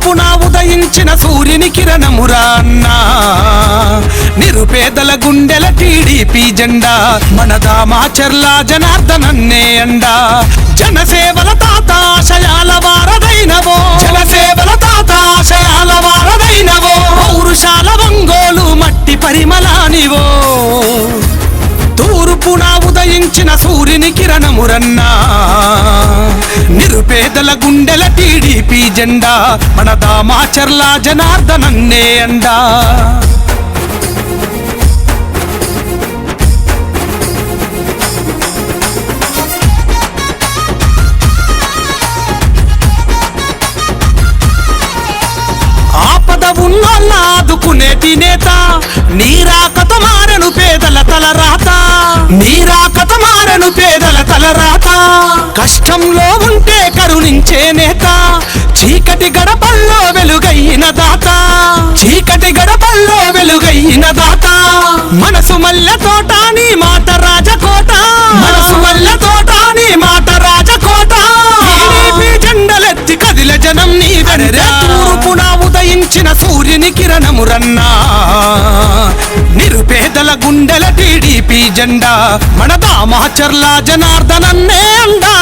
తూర్పున ఉదయించిన సూర్యుని కిరణమురా అన్నా నిరుపేదల గుండెల టీడీపీ జెండా మన దామాచర్ల జనార్దనన్నే అండా జనసేవల తాత ఆశయాల వారదైనవో జనసేవల తాత ఆశయాల వారదైనవో పౌరుషాల ఒంగోలు మట్టి పరిమళానివో తూర్పున ఉదయించిన సూర్యుని కిరణమురన్నా నిరుపేదల గుండెల టీడీపీ జెండా మన దామాచర్ల జనార్దనన్నే అండా ఆపద ఉన్నోళ్ళ ఆదుకునేటి నేత నీరాకత మారెను పేదల తలరాత నీరాకత మారెను పేదల తలరాత కష్టంలో ఉంటే కరుణించే నేత చీకటి గడపల్లో వెలుగైన దాత చీకటి గడపల్లో వెలుగైన దాత మనసు మల్లె తోట నీ మాట రాజకోట మనసు మల్లె తోట నీ మాట రాజకోట టీడీపీ జెండలెత్తి కదిల జనం నీ తూర్పున ఉదయించిన సూర్యుని కిరణమురన్నా నిరుపేదల గుండెల టీడీపీ జెండా మన దామాచర్ల జనార్దనన్నే అండా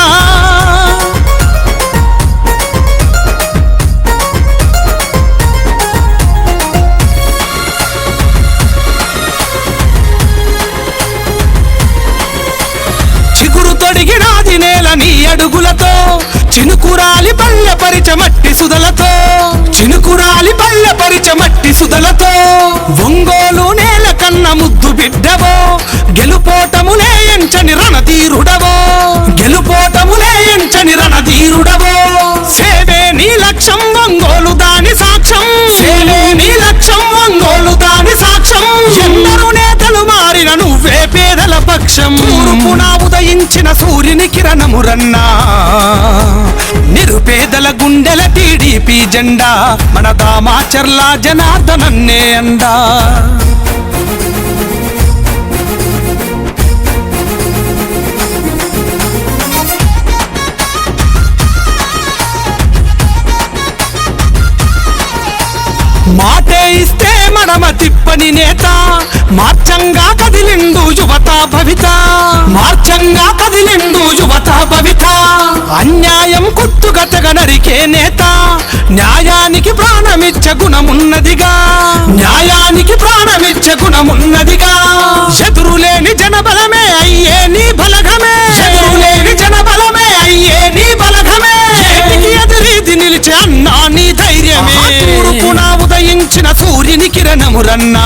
చిగురు తొడిగినాది నేల నీ అడుగులతో చినుకురాలి పల్లె పరిచమట్టి సుదలతో చినుకురాలి పల్లె పరిచమట్టి సుదలతో ఒంగోలు నేల కన్న ముద్దు బిడ్డవో గెలుపోటములే ఎంచని రణధీరుడవో గెలుపోటములే ఎంచని రణధీరుడవో సేవే నీ లక్ష్యం ఒంగోలు దాని సాక్ష్యం సేవే నీ లక్ష్యం ఒంగోలు దాని సాక్ష్యం ఎందరు నేతలు మారిన నువ్వే పేదల పక్షం తూర్పున ఉదయించిన సూర్యుని కిరణమురన్నా నిరుపేదల గుండెల టీడీపీ జెండా మన దామాచర్ల జనార్దనన్నే అండా మాటే ఇస్తే మనమ తిప్పని నేత మార్చంగా కదిలిండు యువత భవిత మార్చంగా కదిలిండు యువత భవిత అన్యాయం కుట్టుగతగ నరికే నేత న్యాయానికి ప్రాణమిచ్చ గుణమున్నదిగా న్యాయానికి ప్రాణమిచ్చ గుణమున్నదిగా ఎదురులేని జనబలమే అయ్యే నీ బలగమే ఎదురులేని జనబలమే అయ్యే నీ బలగమే ఎదురీది నిలిచే అన్నా నీ ధైర్యమే తూర్పున ఉదయించిన సూర్యుని కిరణమురన్నా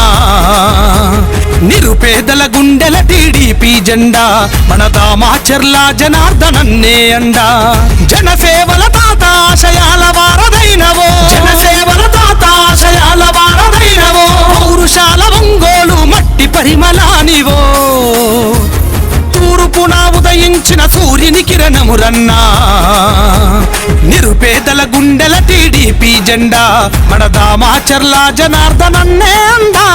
నిరుపేదల గుండెల టీడీపీ జెండా మన దామాచర్ల జనార్దనన్నే అండా జనసేవల తాత ఆశయాల వారదైనవో జనసేవల తాత ఆశయాల వారదైనవో పౌరుషాల ఒంగోలు మట్టి పరిమళానివో తూర్పున ఉదయించిన సూర్యుని కిరణమురన్నా నిరుపేదల గుండెల టీడీపీ జెండా మన దామాచర్ల జనార్దనన్నే అండా